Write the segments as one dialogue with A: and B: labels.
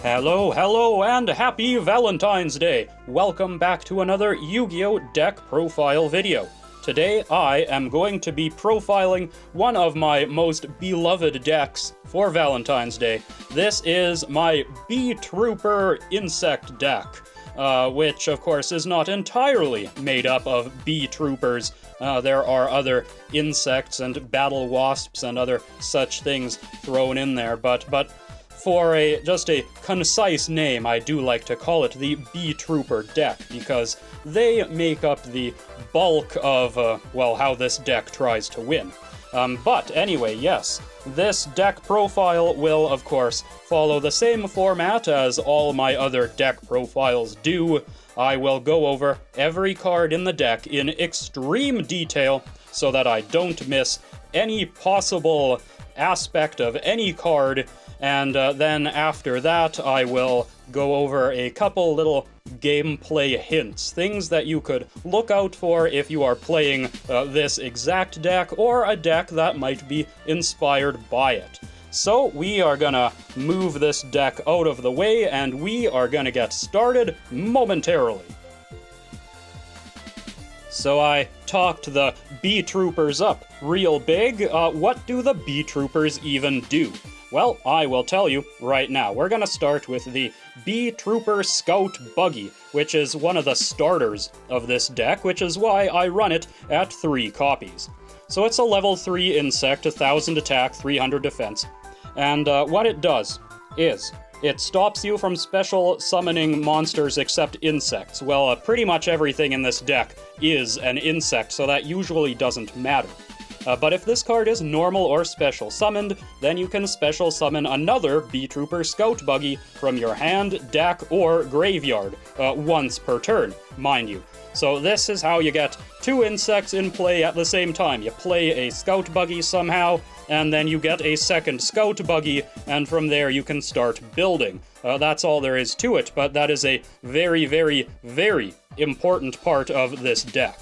A: Hello, and happy Valentine's Day! Welcome back to another Yu-Gi-Oh! Deck profile video. Today, I am going to be profiling one of my most beloved decks for Valentine's Day. This is my Beetrooper insect deck, which, of course, is not entirely made up of Beetroopers. There are other insects and Battlewasps and other such things thrown in there, but for just a concise name, I do like to call it the Beetrooper deck, because they make up the bulk of, how this deck tries to win. But anyway, yes, this deck profile will, of course, follow the same format as all my other deck profiles do. I will go over every card in the deck in extreme detail so that I don't miss any possible aspect of any card. And then after that, I will go over a couple little gameplay hints, things that you could look out for if you are playing this exact deck or a deck that might be inspired by it. So we are gonna move this deck out of the way, and we are gonna get started momentarily. So I talked the Beetroopers up real big. What do the Beetroopers even do? Well, I will tell you right now. We're gonna start with the Beetrooper Scout Buggy, which is one of the starters of this deck, which is why I run it at 3 copies. So it's a level 3 insect, 1000 attack, 300 defense. And what it does is, it stops you from special summoning monsters except insects. Well, pretty much everything in this deck is an insect, so that usually doesn't matter. But if this card is normal or special summoned, then you can special summon another Beetrooper Scout Buggy from your hand, deck, or graveyard, once per turn, mind you. So this is how you get 2 insects in play at the same time. You play a Scout Buggy somehow, and then you get a second Scout Buggy, and from there you can start building. That's all there is to it, but that is a very, very, very important part of this deck.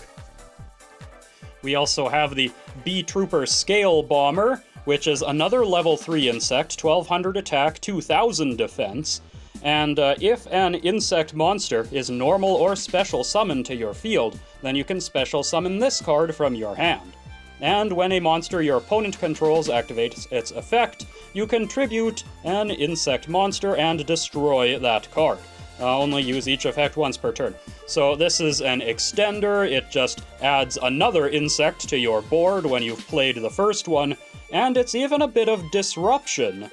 A: We also have the Beetrooper Scale Bomber, which is another level 3 insect, 1200 attack, 2000 defense. And if an insect monster is normal or special summoned to your field, then you can special summon this card from your hand. And when a monster your opponent controls activates its effect, you contribute an insect monster and destroy that card. Only use each effect once per turn. So this is an extender. It just adds another insect to your board when you've played the first one, and it's even a bit of disruption,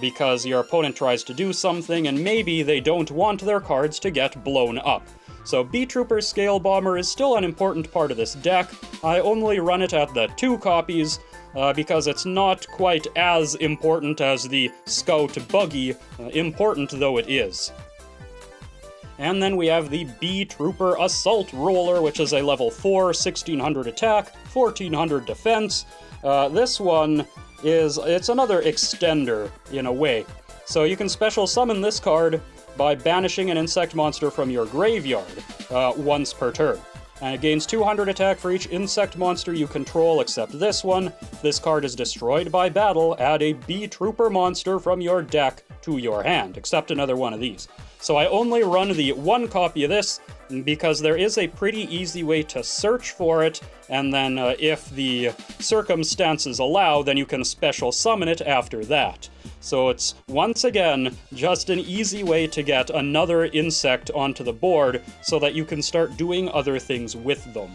A: because your opponent tries to do something and maybe they don't want their cards to get blown up. So Beetrooper Scale Bomber is still an important part of this deck. I only run it at the 2 copies, because it's not quite as important as the Scout Buggy, important though it is. And then we have the Beetrooper Assault Roller, which is a level 4, 1600 attack, 1400 defense. This one it's another extender, in a way. So you can special summon this card by banishing an insect monster from your graveyard, once per turn. And it gains 200 attack for each insect monster you control except this one. If this card is destroyed by battle, add a Beetrooper monster from your deck to your hand, except another one of these. So I only run the 1 copy of this because there is a pretty easy way to search for it, and then if the circumstances allow, then you can special summon it after that. So it's, once again, just an easy way to get another insect onto the board so that you can start doing other things with them.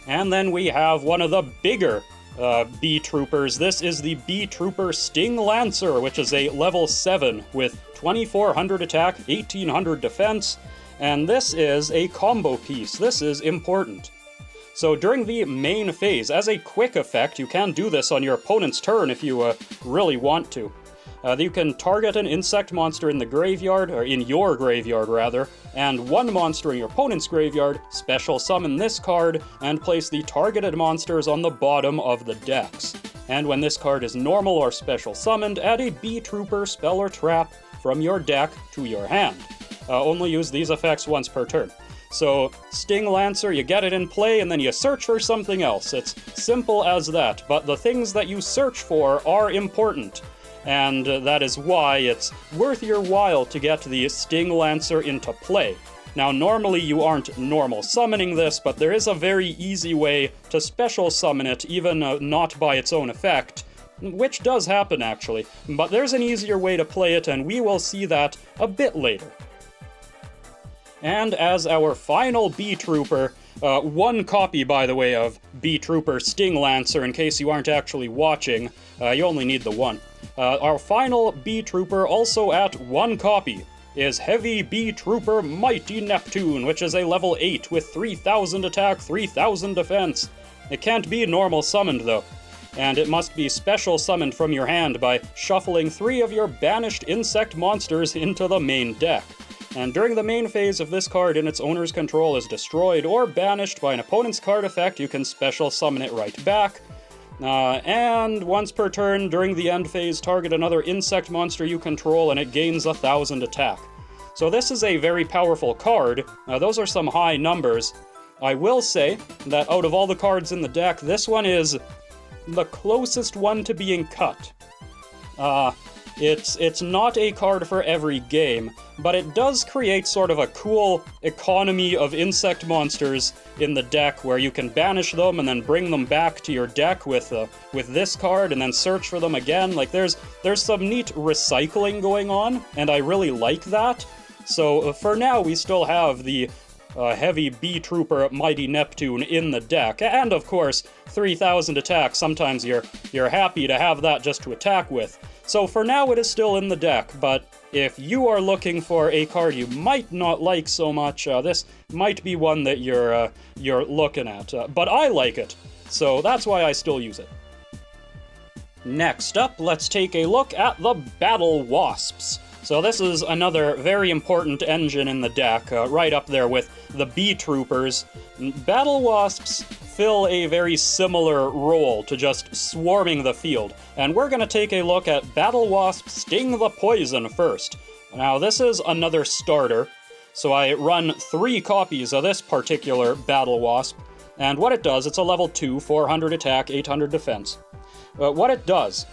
A: And then we have one of the bigger Beetroopers. This is the Beetrooper Sting Lancer, which is a level 7 with 2400 attack, 1800 defense, and this is a combo piece. This is important. So during the main phase, as a quick effect, you can do this on your opponent's turn if you really want to. You can target an insect monster in the graveyard, or in your graveyard rather, and 1 monster in your opponent's graveyard, special summon this card, and place the targeted monsters on the bottom of the decks. And when this card is normal or special summoned, add a Beetrooper spell or trap from your deck to your hand. Only use these effects once per turn. So, Sting Lancer, you get it in play, and then you search for something else. It's simple as that, but the things that you search for are important. And that is why it's worth your while to get the Sting Lancer into play. Now, normally you aren't normal summoning this, but there is a very easy way to special summon it, even not by its own effect, which does happen actually, but there's an easier way to play it, and we will see that a bit later. And as our final Beetrooper, one copy, by the way, of Beetrooper Sting Lancer, in case you aren't actually watching, you only need the one. Our final Beetrooper, also at one copy, is Heavy Beetrooper Mighty Neptune, which is a level 8 with 3000 attack, 3000 defense. It can't be normal summoned, though, and it must be special summoned from your hand by shuffling 3 of your banished insect monsters into the main deck. And during the main phase, if this card in its owner's control is destroyed or banished by an opponent's card effect, you can special summon it right back. And once per turn, during the end phase, target another insect monster you control and it gains 1000 attack. So this is a very powerful card. Those are some high numbers. I will say that out of all the cards in the deck, this one is the closest one to being cut. It's not a card for every game, but it does create sort of a cool economy of insect monsters in the deck where you can banish them and then bring them back to your deck with this card and then search for them again. Like there's some neat recycling going on, and I really like that. So for now, we still have the Heavy Beetrooper Mighty Neptune in the deck, and of course 3000 attack. Sometimes you're happy to have that just to attack with. So for now it is still in the deck, but if you are looking for a card you might not like so much, this might be one that you're looking at. But I like it, so that's why I still use it. Next up, let's take a look at the Battlewasps. So this is another very important engine in the deck, right up there with the Beetroopers. Battlewasps fill a very similar role to just swarming the field, and we're going to take a look at Battlewasp Sting the Poison first. Now this is another starter, so I run 3 copies of this particular Battlewasp, and what it does, it's a level 2, 400 attack, 800 defense. What it does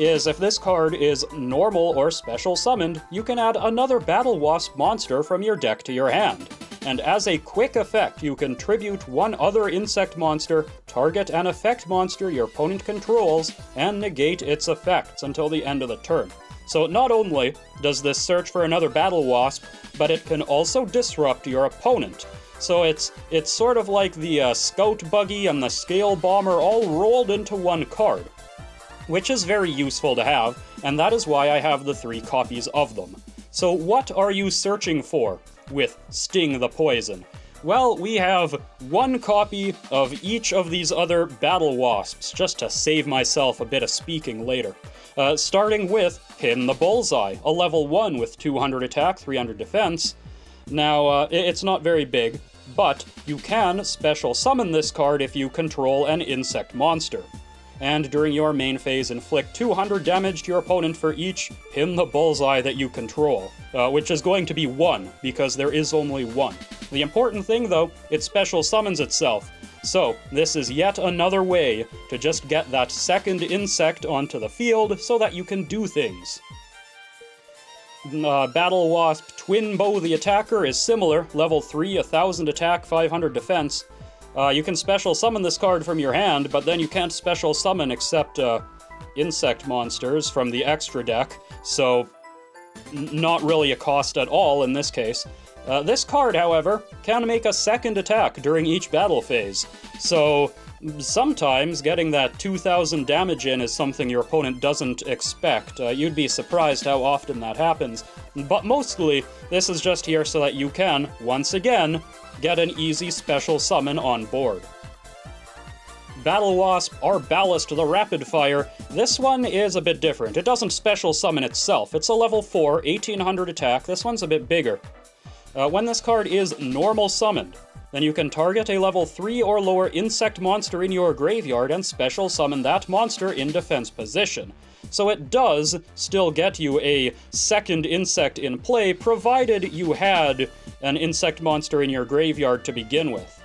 A: is if this card is normal or special summoned, you can add another Battlewasp monster from your deck to your hand. And as a quick effect, you can tribute one other insect monster, target an effect monster your opponent controls, and negate its effects until the end of the turn. So not only does this search for another Battlewasp, but it can also disrupt your opponent. So it's sort of like the Scout Buggy and the Scale Bomber all rolled into one card, which is very useful to have, and that is why I have the 3 copies of them. So what are you searching for with Sting the Poison? Well, we have 1 copy of each of these other Battlewasps, just to save myself a bit of speaking later. Starting with Pin the Bullseye, a level 1 with 200 attack, 300 defense. Now, it's not very big, but you can special summon this card if you control an insect monster. And during your main phase, inflict 200 damage to your opponent for each Pin the Bullseye that you control, which is going to be 1, because there is only 1. The important thing, though, it special summons itself, so this is yet another way to just get that second insect onto the field so that you can do things. Battlewasp Twin Bow the Attacker is similar, level 3, 1000 attack, 500 defense. You can special summon this card from your hand, but then you can't special summon except insect monsters from the extra deck, so not really a cost at all in this case. This card, however, can make a second attack during each battle phase, so sometimes getting that 2000 damage in is something your opponent doesn't expect. You'd be surprised how often that happens, but mostly this is just here so that you can, once again, get an easy special summon on board. Battlewasp Arbalest the Rapid Fire. This one is a bit different. It doesn't special summon itself. It's a level 4, 1800 attack. This one's a bit bigger. When this card is normal summoned, then you can target a level 3 or lower insect monster in your graveyard and special summon that monster in defense position. So it does still get you a second insect in play, provided you had an insect monster in your graveyard to begin with.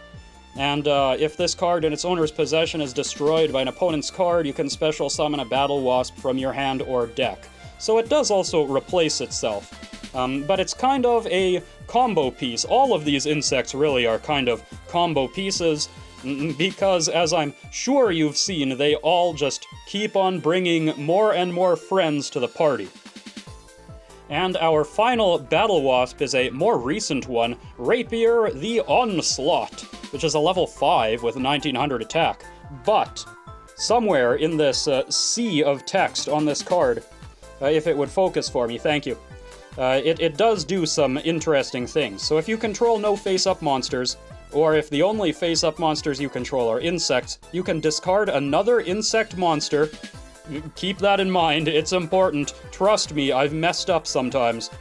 A: And if this card in its owner's possession is destroyed by an opponent's card, you can special summon a Battlewasp from your hand or deck. So it does also replace itself. But it's kind of a combo piece. All of these insects really are kind of combo pieces, because as I'm sure you've seen, they all just keep on bringing more and more friends to the party. And our final Battlewasp is a more recent one, Rapier the Onslaught, which is a level 5 with 1900 attack. But somewhere in this sea of text on this card, if it would focus for me, thank you, it does do some interesting things. So if you control no face-up monsters, or if the only face-up monsters you control are insects, you can discard another insect monster. Keep that in mind, it's important. Trust me, I've messed up sometimes.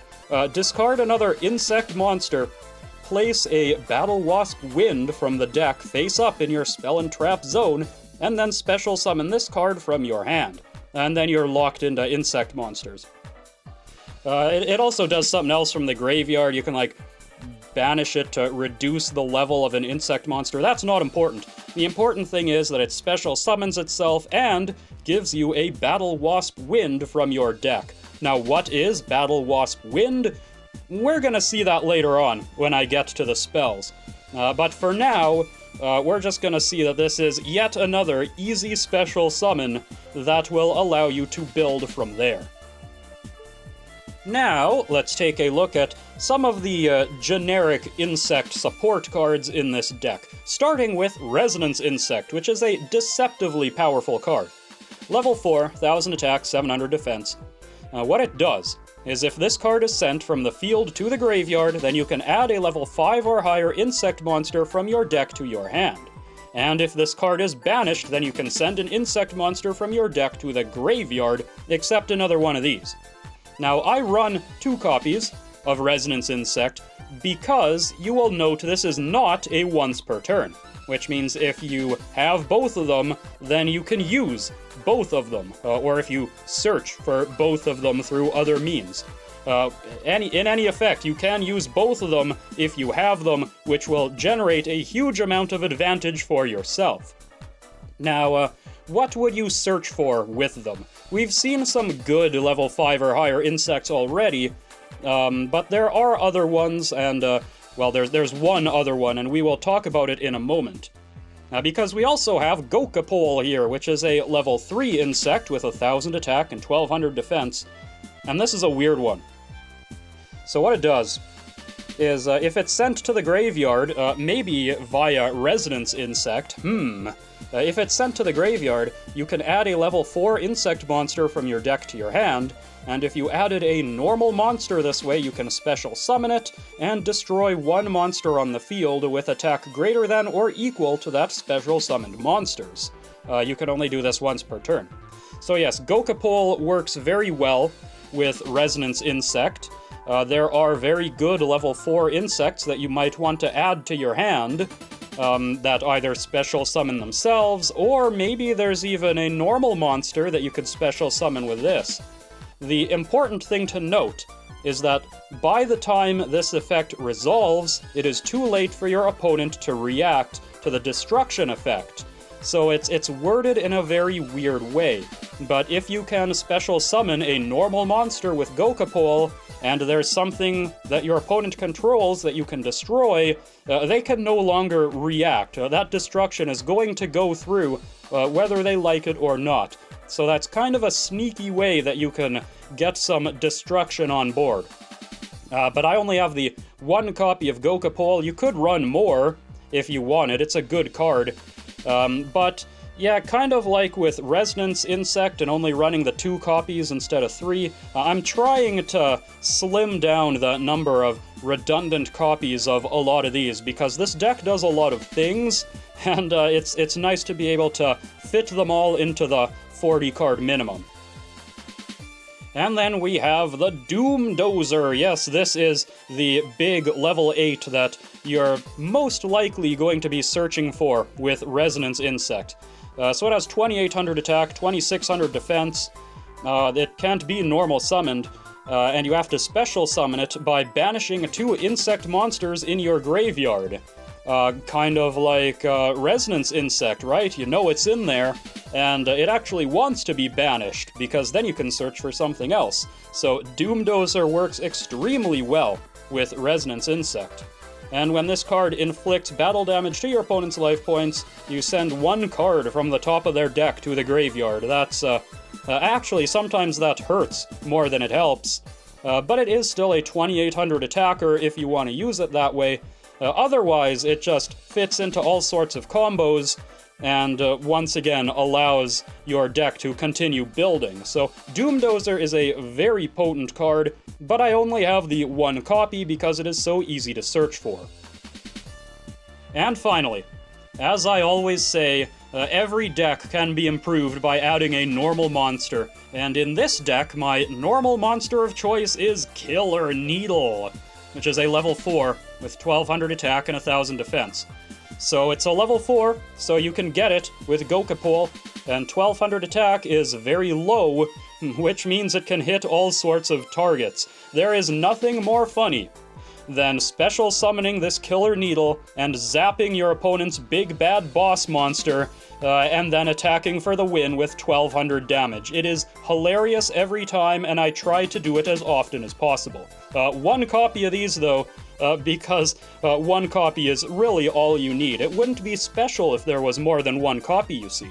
A: Discard another insect monster, place a Battlewasp Wind from the deck face-up in your spell and trap zone, and then special summon this card from your hand. And then you're locked into insect monsters. It also does something else from the graveyard. You can, like, banish it to reduce the level of an insect monster. That's not important. The important thing is that it special summons itself and gives you a Battlewasp Wind from your deck. Now, what is Battlewasp Wind? We're gonna see that later on when I get to the spells. But for now, we're just gonna see that this is yet another easy special summon that will allow you to build from there. Now, let's take a look at some of the generic insect support cards in this deck, starting with Resonance Insect, which is a deceptively powerful card. Level 4, 1000 attack, 700 defense. What it does is if this card is sent from the field to the graveyard, then you can add a level 5 or higher insect monster from your deck to your hand. And if this card is banished, then you can send an insect monster from your deck to the graveyard, except another one of these. Now, I run 2 copies of Resonance Insect because you will note this is not a once per turn, which means if you have both of them, then you can use both of them, or if you search for both of them through other means. In any effect, you can use both of them if you have them, which will generate a huge amount of advantage for yourself. Now, what would you search for with them? We've seen some good level 5 or higher insects already, but there are other ones, and, well, there's one other one, and we will talk about it in a moment. Because we also have Gokapole here, which is a level 3 insect with 1000 attack and 1200 defense, and this is a weird one. So what it does is, if it's sent to the graveyard, maybe via Resonance Insect, if it's sent to the graveyard, you can add a level 4 insect monster from your deck to your hand, and if you added a normal monster this way, you can special summon it, and destroy one monster on the field with attack greater than or equal to that special summoned monster's. You can only do this once per turn. So yes, Gokapole works very well with Resonance Insect. There are very good level 4 insects that you might want to add to your hand, that either special summon themselves, or maybe there's even a normal monster that you could special summon with this. The important thing to note is that by the time this effect resolves, it is too late for your opponent to react to the destruction effect. So it's worded in a very weird way. But if you can special summon a normal monster with Gokapole, and there's something that your opponent controls that you can destroy, they can no longer react. That destruction is going to go through, whether they like it or not. So that's kind of a sneaky way that you can get some destruction on board. But I only have the 1 copy of Gokapole. You could run more if you wanted. It's a good card. But yeah, kind of like with Resonance Insect and only running the 2 copies instead of 3, I'm trying to slim down the number of redundant copies of a lot of these, because this deck does a lot of things, and it's nice to be able to fit them all into the 40 card minimum. And then we have the Doomdozer. Yes, this is the big level 8 that you're most likely going to be searching for with Resonance Insect. So it has 2800 attack, 2600 defense. It can't be normal summoned. and you have to special summon it by banishing 2 insect monsters in your graveyard. Kind of like Resonance Insect, right? You know it's in there, and it actually wants to be banished, because then you can search for something else. So Doomdozer works extremely well with Resonance Insect. And when this card inflicts battle damage to your opponent's life points, you send 1 card from the top of their deck to the graveyard. That's, actually, sometimes that hurts more than it helps. But it is still a 2800 attacker if you want to use it that way. Otherwise, it just fits into all sorts of combos, and once again allows your deck to continue building. So Doomdozer is a very potent card, but I only have the 1 copy because it is so easy to search for. And finally, as I always say, every deck can be improved by adding a normal monster, and in this deck, my normal monster of choice is Killer Needle, which is a level 4 with 1200 attack and 1000 defense. So it's a level 4, so you can get it with Gokapol, and 1200 attack is very low, which means it can hit all sorts of targets. There is nothing more funny than special summoning this Killer Needle and zapping your opponent's big bad boss monster, and then attacking for the win with 1200 damage. It is hilarious every time, and I try to do it as often as possible. 1 copy of these, though, because 1 copy is really all you need. It wouldn't be special if there was more than 1 copy, you see.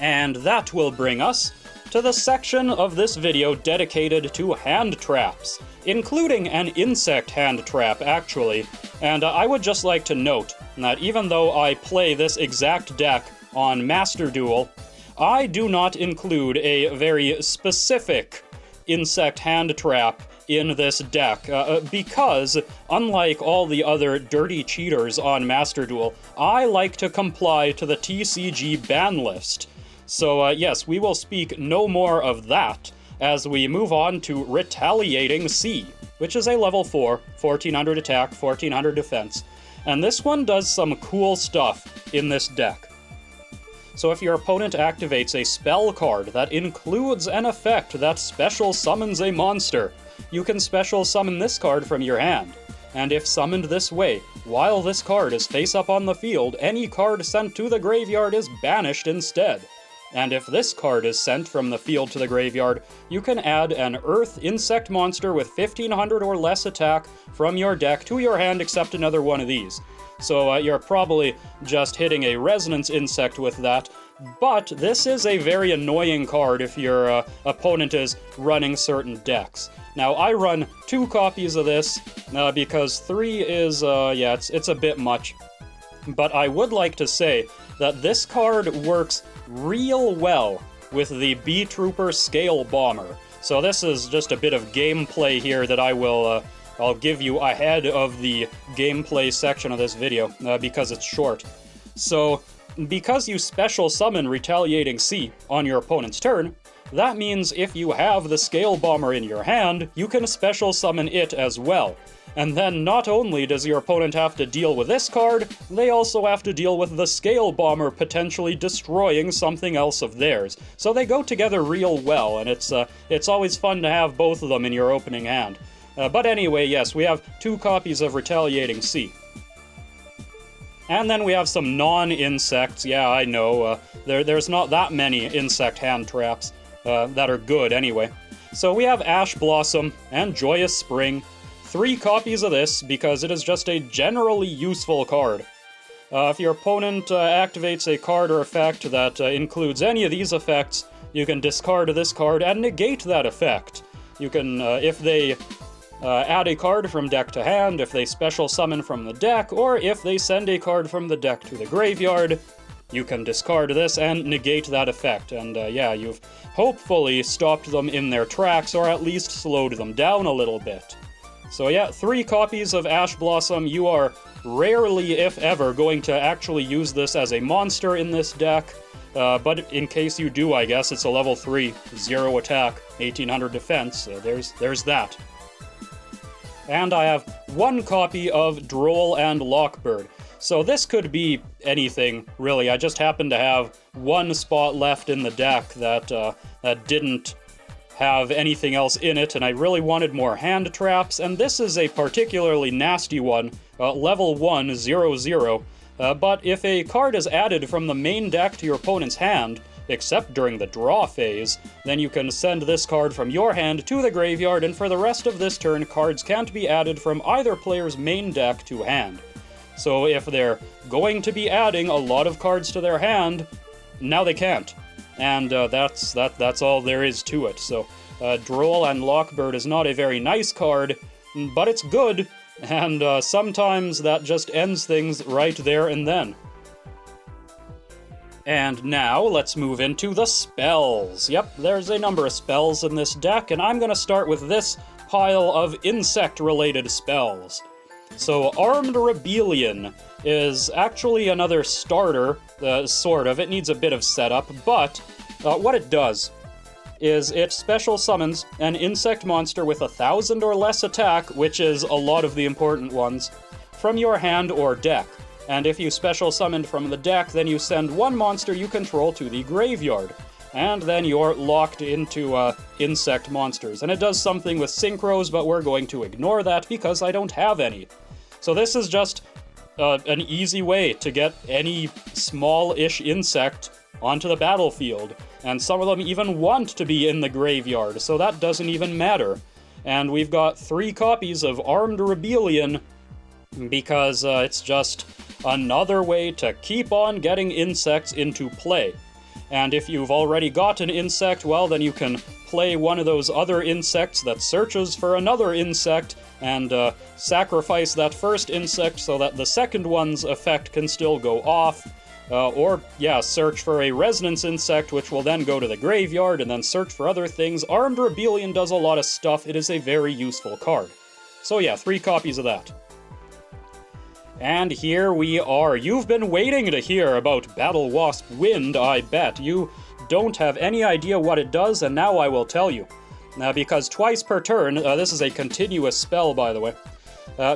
A: And that will bring us to the section of this video dedicated to hand traps, including an insect hand trap, actually. And I would just like to note that even though I play this exact deck on Master Duel, I do not include a very specific insect hand trap in this deck, because, unlike all the other dirty cheaters on Master Duel, I like to comply to the TCG ban list. So yes, we will speak no more of that as we move on to Retaliating Sea, which is a level 4, 1400 attack, 1400 defense. And this one does some cool stuff in this deck. So if your opponent activates a spell card that includes an effect that special summons a monster, you can special summon this card from your hand. And if summoned this way, while this card is face up on the field, any card sent to the graveyard is banished instead. And if this card is sent from the field to the graveyard, you can add an Earth Insect monster with 1500 or less attack from your deck to your hand, except another one of these. So you're probably just hitting a Resonance Insect with that, but this is a very annoying card if your opponent is running certain decks. Now, I run 2 copies of this, because 3 is, yeah, it's a bit much. But I would like to say that this card works real well with the Beetrooper Scale Bomber. So this is just a bit of gameplay here that I'll give you ahead of the gameplay section of this video, because it's short. So, because you special summon Retaliating Sea on your opponent's turn, that means if you have the Scale Bomber in your hand, you can special summon it as well. And then not only does your opponent have to deal with this card, they also have to deal with the Scale Bomber potentially destroying something else of theirs. So they go together real well, and it's always fun to have both of them in your opening hand. But anyway, yes, we have 2 copies of Retaliating Sea. And then we have some non-insects. Yeah, I know, there's not that many insect hand traps that are good anyway. So we have Ash Blossom and Joyous Spring. 3 copies of this because it is just a generally useful card. If your opponent activates a card or effect that includes any of these effects, you can discard this card and negate that effect. You can, if they add a card from deck to hand, if they special summon from the deck, or if they send a card from the deck to the graveyard, you can discard this and negate that effect. And yeah, you've hopefully stopped them in their tracks, or at least slowed them down a little bit. So yeah, 3 copies of Ash Blossom. You are rarely, if ever, going to actually use this as a monster in this deck. But in case you do, I guess, it's a level 3, 0 attack, 1800 defense. There's that. And I have 1 copy of Droll and Lockbird. So this could be anything, really. I just happen to have 1 spot left in the deck that didn't have anything else in it, and I really wanted more hand traps, and this is a particularly nasty one, level 1, 0/0. But if a card is added from the main deck to your opponent's hand, except during the draw phase, then you can send this card from your hand to the graveyard, and for the rest of this turn, cards can't be added from either player's main deck to hand. So if they're going to be adding a lot of cards to their hand, now they can't. And that's all there is to it. So Droll and Lockbird is not a very nice card, but it's good, and sometimes that just ends things right there and then. And now, let's move into the spells. Yep, there's a number of spells in this deck, and I'm gonna start with this pile of insect-related spells. So, Armed Rebellion is actually another starter, sort of. It needs a bit of setup, but what it does is it special summons an insect monster with 1,000 or less attack, which is a lot of the important ones, from your hand or deck. And if you special summoned from the deck, then you send one monster you control to the graveyard. And then you're locked into insect monsters. And it does something with synchros, but we're going to ignore that because I don't have any. So this is just an easy way to get any small-ish insect onto the battlefield. And some of them even want to be in the graveyard, so that doesn't even matter. And we've got 3 copies of Armed Rebellion because it's just another way to keep on getting insects into play. And if you've already got an insect, well, then you can play one of those other insects that searches for another insect and sacrifice that first insect so that the second one's effect can still go off. Or search for a resonance insect, which will then go to the graveyard and then search for other things. Armed Rebellion does a lot of stuff. It is a very useful card. So yeah, 3 copies of that. And here we are. You've been waiting to hear about Battlewasp Wind, I bet. You don't have any idea what it does, and now I will tell you. Because twice per turn, this is a continuous spell, by the way.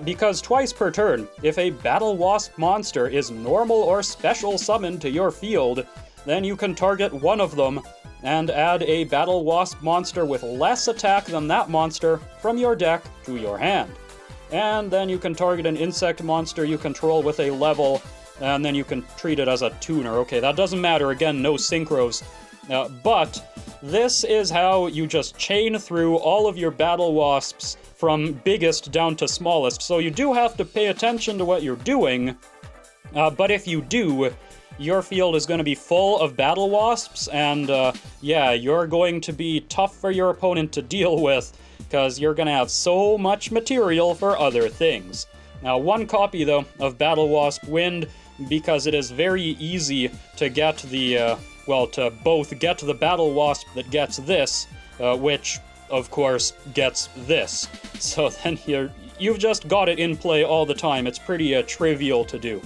A: Because twice per turn, if a Battlewasp monster is normal or special summoned to your field, then you can target one of them and add a Battlewasp monster with less attack than that monster from your deck to your hand. And then you can target an insect monster you control with a level, and then you can treat it as a tuner. Okay, that doesn't matter. Again, no synchros. But this is how you just chain through all of your Battlewasps from biggest down to smallest. So you do have to pay attention to what you're doing, but if you do, your field is going to be full of Battlewasps, and you're going to be tough for your opponent to deal with, because you're going to have so much material for other things. Now, 1 copy, though, of Battlewasp Wind, because it is very easy to get the, to both get the Battlewasp that gets this, which, of course, gets this. So then you've just got it in play all the time. It's pretty trivial to do.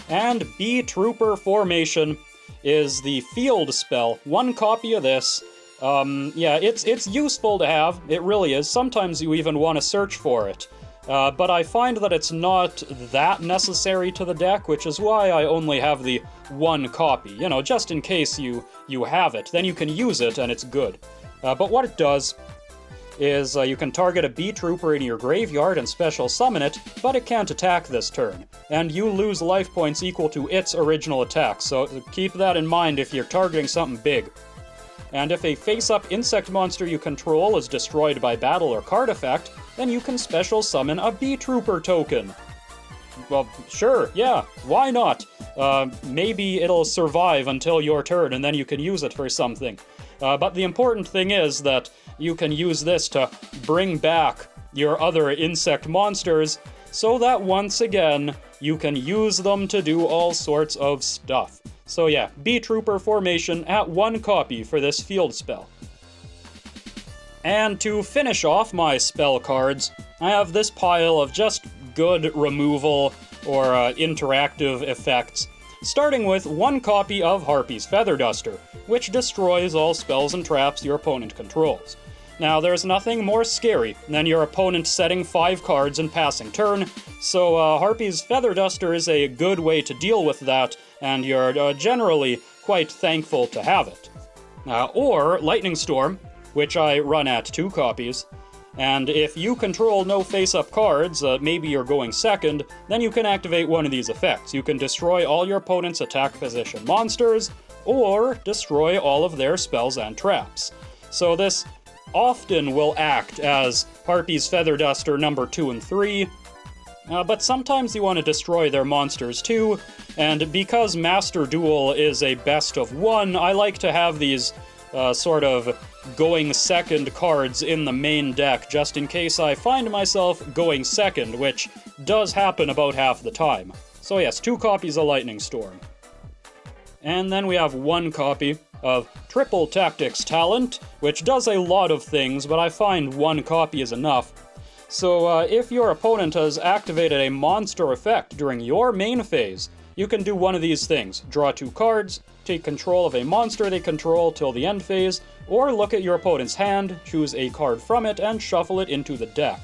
A: And Beetrooper Formation is the field spell. 1 copy of this. It's useful to have. It really is. Sometimes you even want to search for it. But I find that it's not that necessary to the deck, which is why I only have the 1 copy. You know, just in case you have it. Then you can use it, and it's good. But what it does is you can target a Beetrooper in your graveyard and special summon it, but it can't attack this turn. And you lose life points equal to its original attack, so keep that in mind if you're targeting something big. And if a face-up insect monster you control is destroyed by battle or card effect, then you can special summon a Beetrooper token. Well, sure, yeah, why not? Maybe it'll survive until your turn, and then you can use it for something. But the important thing is that you can use this to bring back your other insect monsters, so that once again, you can use them to do all sorts of stuff. So yeah, Beetrooper Formation at 1 copy for this field spell. And to finish off my spell cards, I have this pile of just good removal or interactive effects, starting with 1 copy of Harpy's Feather Duster, which destroys all spells and traps your opponent controls. Now, there's nothing more scary than your opponent setting 5 cards and passing turn, so Harpy's Feather Duster is a good way to deal with that, and you're generally quite thankful to have it. Or Lightning Storm, which I run at 2 copies. And if you control no face-up cards, maybe you're going second, then you can activate one of these effects. You can destroy all your opponent's attack position monsters, or destroy all of their spells and traps. So this often will act as Harpy's Feather Duster number 2 and 3, but sometimes you want to destroy their monsters too, and because Master Duel is a best of 1, I like to have these sort of going second cards in the main deck just in case I find myself going second, which does happen about half the time. So yes, 2 copies of Lightning Storm. And then we have 1 copy of Triple Tactics Talent, which does a lot of things, but I find 1 copy is enough. So if your opponent has activated a monster effect during your main phase, you can do one of these things. Draw 2 cards, take control of a monster they control till the end phase, or look at your opponent's hand, choose a card from it, and shuffle it into the deck.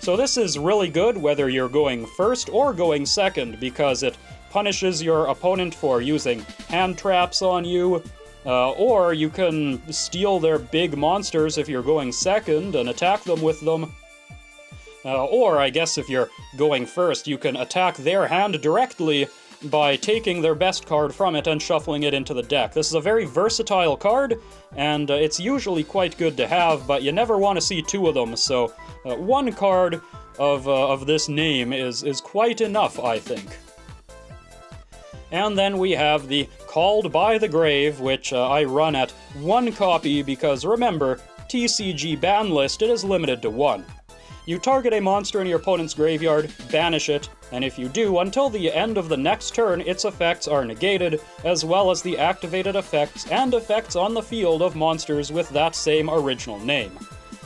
A: So this is really good whether you're going first or going second, because it punishes your opponent for using hand traps on you, or you can steal their big monsters if you're going second and attack them with them. Or, I guess if you're going first, you can attack their hand directly by taking their best card from it and shuffling it into the deck. This is a very versatile card, and it's usually quite good to have, but you never want to see 2 of them, so 1 card of this name is quite enough, I think. And then we have the Called by the Grave, which I run at 1 copy because, remember, TCG ban list, it is limited to 1. You target a monster in your opponent's graveyard, banish it, and if you do, until the end of the next turn, its effects are negated, as well as the activated effects and effects on the field of monsters with that same original name.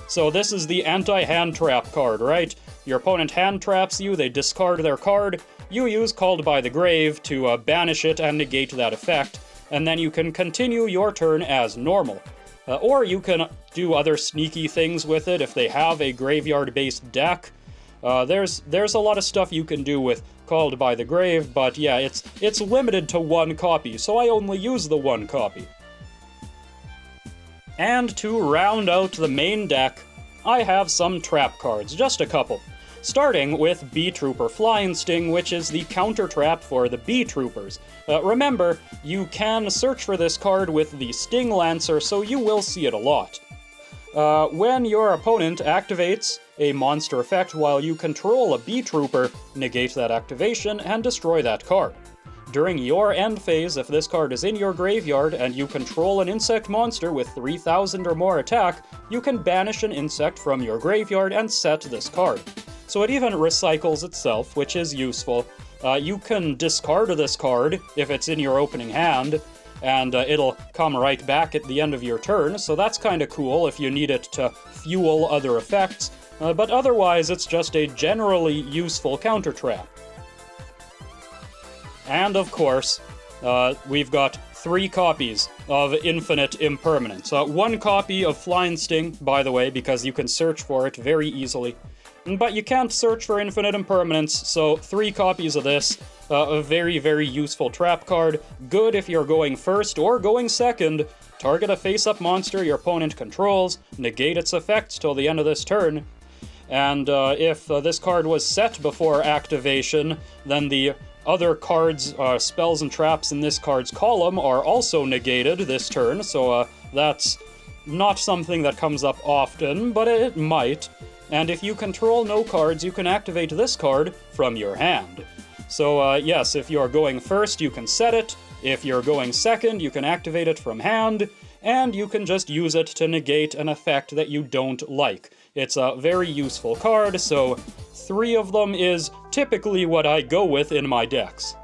A: So this is the anti-hand trap card, right? Your opponent hand traps you, they discard their card, you use Called by the Grave to banish it and negate that effect, and then you can continue your turn as normal. Or you can do other sneaky things with it if they have a graveyard-based deck. There's a lot of stuff you can do with Called by the Grave, but yeah, it's limited to 1 copy, so I only use the 1 copy. And to round out the main deck, I have some trap cards, just a couple. Starting with Beetrooper Flying Sting, which is the counter trap for the Beetroopers. Remember, you can search for this card with the Sting Lancer, so you will see it a lot. When your opponent activates a monster effect while you control a Beetrooper, negate that activation and destroy that card. During your end phase, if this card is in your graveyard and you control an insect monster with 3,000 or more attack, you can banish an insect from your graveyard and set this card. So it even recycles itself, which is useful. You can discard this card if it's in your opening hand, and it'll come right back at the end of your turn, so that's kind of cool if you need it to fuel other effects, but otherwise it's just a generally useful counter trap. And of course, we've got 3 copies of Infinite Impermanence. 1 copy of Flying Sting, by the way, because you can search for it very easily. But you can't search for Infinite Impermanence, so 3 copies of this. A very, very useful trap card. Good if you're going first or going second. Target a face-up monster your opponent controls, negate its effects till the end of this turn. And if this card was set before activation, then the other cards, spells and traps in this card's column are also negated this turn, so that's not something that comes up often, but it might. And if you control no cards, you can activate this card from your hand. So yes, if you're going first, you can set it. If you're going second, you can activate it from hand. And you can just use it to negate an effect that you don't like. It's a very useful card, so 3 of them is typically what I go with in my decks.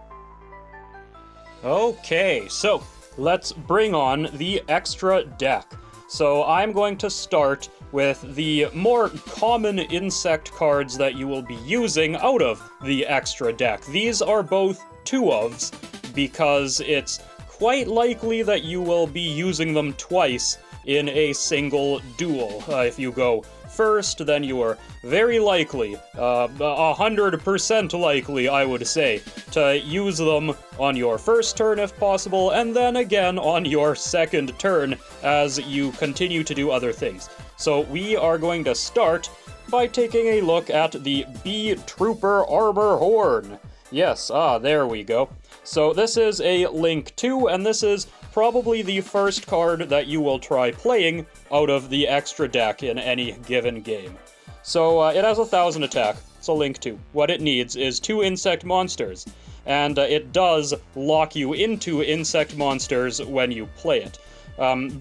A: Okay, so let's bring on the extra deck. So I'm going to start with the more common insect cards that you will be using out of the extra deck. These are both 2-ofs, because it's quite likely that you will be using them twice in a single duel. If you go first, then you are very likely, 100% likely, I would say, to use them on your first turn if possible, and then again on your second turn as you continue to do other things. So we are going to start by taking a look at the Beetrooper Armor Horn. Yes, there we go. So this is a Link 2, and this is probably the first card that you will try playing out of the extra deck in any given game. So it has 1,000 attack. It's a Link 2. What it needs is 2 insect monsters, and it does lock you into insect monsters when you play it.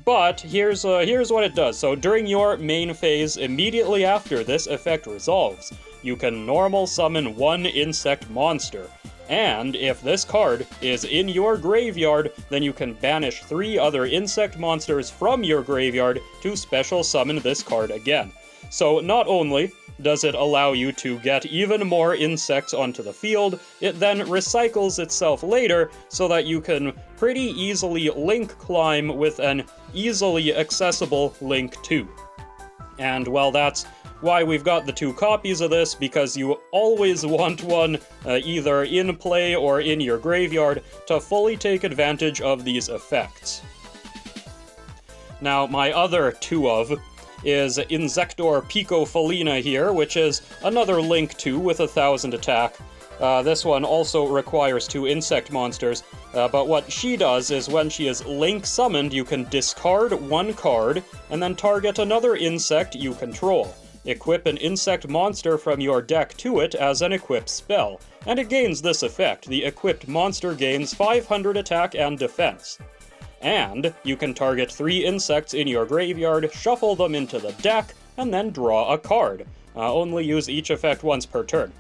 A: But here's what it does. So during your main phase, immediately after this effect resolves, you can normal summon 1 insect monster. And if this card is in your graveyard, then you can banish 3 other insect monsters from your graveyard to special summon this card again. So not only does it allow you to get even more insects onto the field, it then recycles itself later so that you can pretty easily link climb with an easily accessible Link 2. And well, that's why we've got the 2 copies of this, because you always want one either in play or in your graveyard to fully take advantage of these effects. Now, my other 2 of is Insector Picofelina here, which is another Link 2 with 1,000 attack. This one also requires 2 insect monsters, but what she does is when she is Link summoned, you can discard 1 card and then target another insect you control. Equip an insect monster from your deck to it as an equipped spell, and it gains this effect. The equipped monster gains 500 attack and defense. And you can target 3 insects in your graveyard, shuffle them into the deck, and then draw a card. Only use each effect once per turn.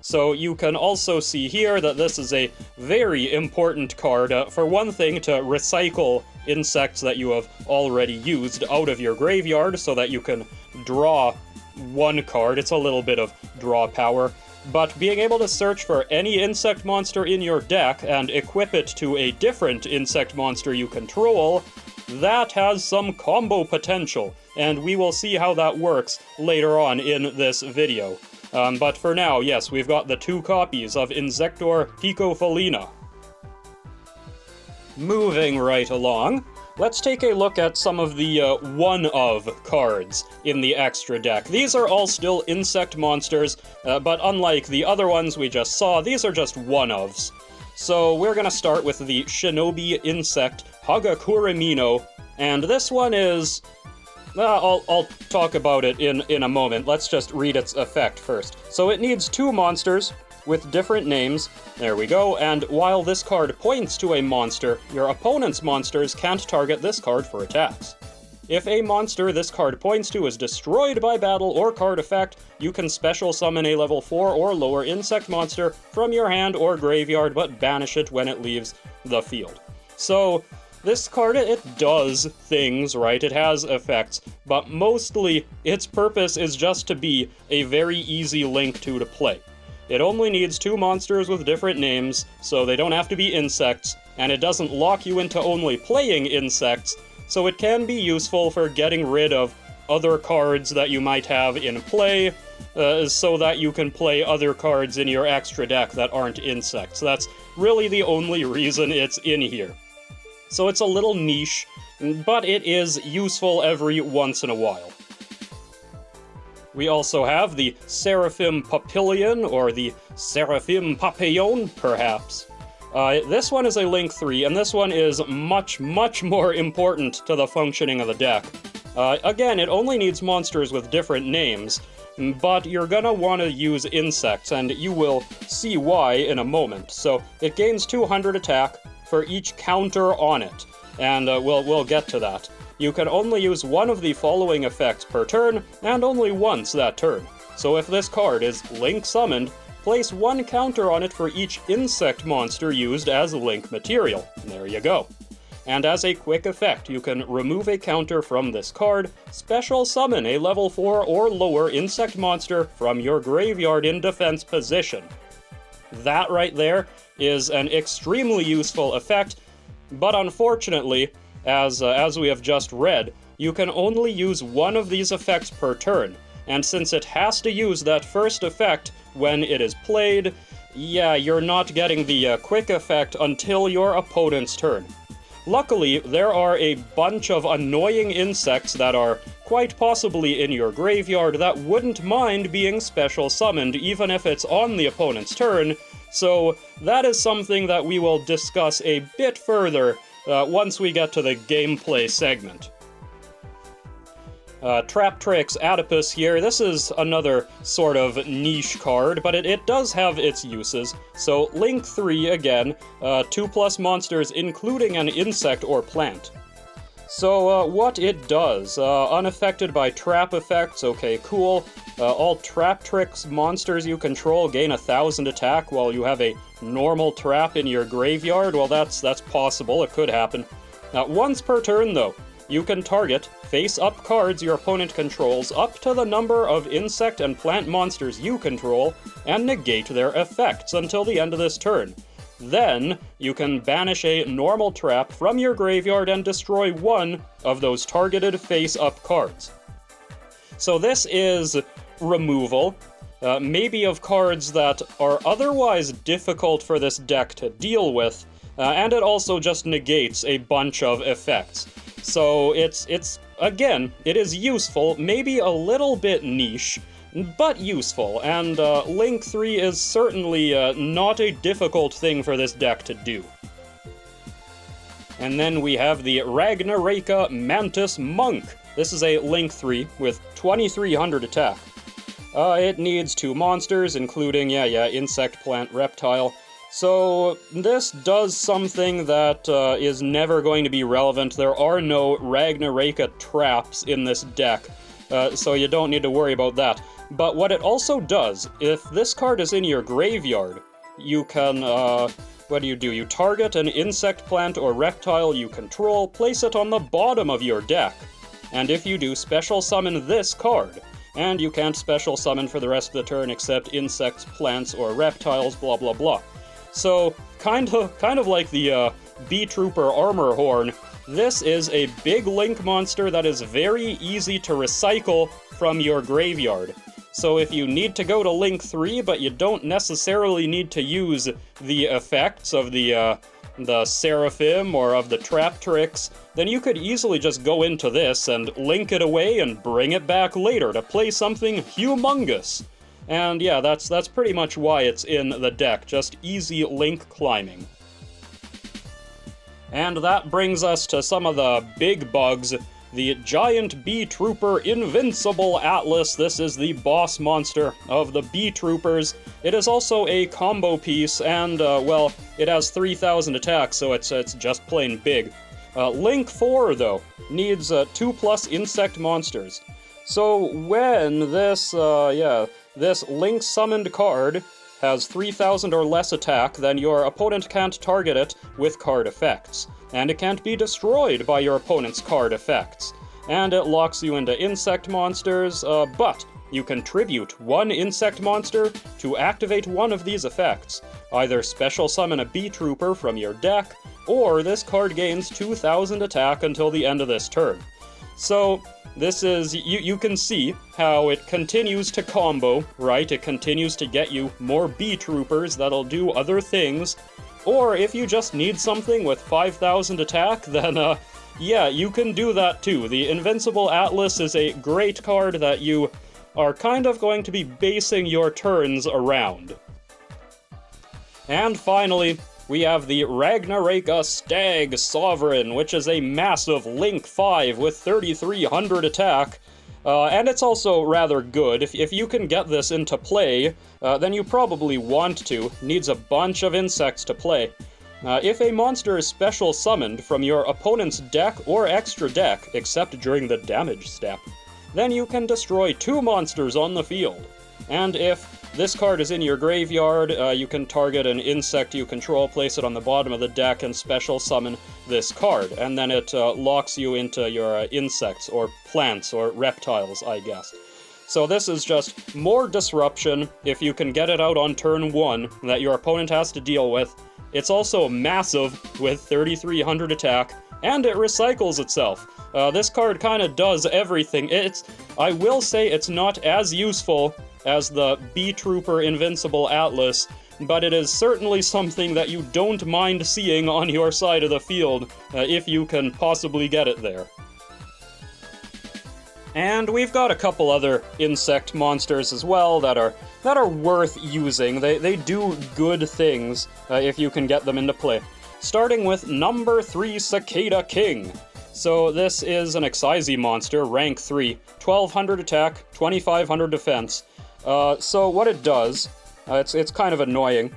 A: So you can also see here that this is a very important card. For one thing, to recycle insects that you have already used out of your graveyard so that you can draw 1 card. It's a little bit of draw power. But being able to search for any insect monster in your deck and equip it to a different insect monster you control, that has some combo potential, and we will see how that works later on in this video. But for now, yes, we've got the 2 copies of Insector Picofelina. Moving right along, let's take a look at some of the one-of cards in the extra deck. These are all still insect monsters, but unlike the other ones we just saw, these are just one-ofs. So we're gonna start with the Shinobi Insect Hagakurimino, and this one is... I'll talk about it in a moment. Let's just read its effect first. So it needs 2 monsters with different names. There we go. And while this card points to a monster, your opponent's monsters can't target this card for attacks. If a monster this card points to is destroyed by battle or card effect, you can special summon a level 4 or lower insect monster from your hand or graveyard, but banish it when it leaves the field. So this card, it does things, right? It has effects, but mostly its purpose is just to be a very easy Link 2 to play. It only needs 2 monsters with different names, so they don't have to be insects, and it doesn't lock you into only playing insects, so it can be useful for getting rid of other cards that you might have in play, so that you can play other cards in your extra deck that aren't insects. That's really the only reason it's in here. So it's a little niche, but it is useful every once in a while. We also have the Seraphim Papillion, or the Seraphim Papillon, perhaps. This one is a Link 3, and this one is much, much more important to the functioning of the deck. Again, it only needs monsters with different names, but you're gonna want to use insects, and you will see why in a moment. So it gains 200 attack for each counter on it, and we'll get to that. You can only use one of the following effects per turn, and only once that turn. So if this card is Link summoned, place 1 counter on it for each insect monster used as Link material. There you go. And as a quick effect, you can remove a counter from this card, special summon a level 4 or lower insect monster from your graveyard in defense position. That right there is an extremely useful effect, but unfortunately, as we have just read, you can only use one of these effects per turn, and since it has to use that first effect when it is played, yeah, you're not getting the quick effect until your opponent's turn. Luckily, there are a bunch of annoying insects that are quite possibly in your graveyard that wouldn't mind being special summoned even if it's on the opponent's turn, so that is something that we will discuss a bit further once we get to the gameplay segment. Traptrix Adipus here. This is another sort of niche card, but it does have its uses. So Link 3 again, 2+ monsters including an insect or plant. So what it does, unaffected by trap effects, okay, cool. All Traptrix monsters you control gain 1,000 attack while you have a normal trap in your graveyard. Well, that's possible, it could happen. Once per turn though, you can target face-up cards your opponent controls up to the number of insect and plant monsters you control, and negate their effects until the end of this turn. Then, you can banish a normal trap from your graveyard and destroy one of those targeted face-up cards. So this is removal, maybe of cards that are otherwise difficult for this deck to deal with, and it also just negates a bunch of effects. So it's again, it is useful, maybe a little bit niche, but useful, and Link 3 is certainly not a difficult thing for this deck to do. And then we have the Ragnaraka Mantis Monk. This is a Link 3 with 2300 attack. It needs 2 monsters, including, insect, plant, reptile. So this does something that is never going to be relevant. There are no Ragnaraka traps in this deck, so you don't need to worry about that. But what it also does, if this card is in your graveyard, you can, what do? You target an insect, plant, or reptile you control, place it on the bottom of your deck. And if you do, special summon this card. And you can't special summon for the rest of the turn except insects, plants, or reptiles, blah blah blah. So, kind of like the Beetrooper Armor Horn, this is a big Link monster that is very easy to recycle from your graveyard. So if you need to go to Link 3, but you don't necessarily need to use the effects of the Seraphim or of the Traptrix, then you could easily just go into this and link it away and bring it back later to play something humongous. And yeah, that's pretty much why it's in the deck, just easy Link climbing. And that brings us to some of the big bugs. The Giant Beetrooper Invincible Atlas. This is the boss monster of the Beetroopers. It is also a combo piece, and, well, it has 3000 attack, so it's just plain big. Link 4, though, needs 2+ insect monsters. So when this Link summoned card has 3000 or less attack, then your opponent can't target it with card effects. And it can't be destroyed by your opponent's card effects. And it locks you into insect monsters, but you can tribute 1 insect monster to activate one of these effects. Either special summon a Beetrooper from your deck, or this card gains 2000 attack until the end of this turn. So, this is, you can see how it continues to combo, right? It continues to get you more Beetroopers that'll do other things. Or if you just need something with 5000 attack, then, yeah, you can do that too. The Invincible Atlas is a great card that you are kind of going to be basing your turns around. And finally, we have the Ragnaraka Stag Sovereign, which is a massive Link 5 with 3300 attack. And it's also rather good. If you can get this into play, then you probably want to. Needs a bunch of insects to play. If a monster is special summoned from your opponent's deck or extra deck, except during the damage step, then you can destroy 2 monsters on the field. And if this card is in your graveyard, you can target an insect you control, place it on the bottom of the deck, and special summon this card. And then it locks you into your insects, or plants, or reptiles, I guess. So this is just more disruption if you can get it out on turn 1 that your opponent has to deal with. It's also massive with 3300 attack, and it recycles itself. This card kind of does everything. I will say it's not as useful as the Beetrooper Invincible Atlas, but it is certainly something that you don't mind seeing on your side of the field, if you can possibly get it there. And we've got a couple other insect monsters as well that are worth using. They do good things if you can get them into play. Starting with number 3, Cicada King. So this is an Excisee monster, rank 3, 1200 attack, 2500 defense. So what it does, it's kind of annoying.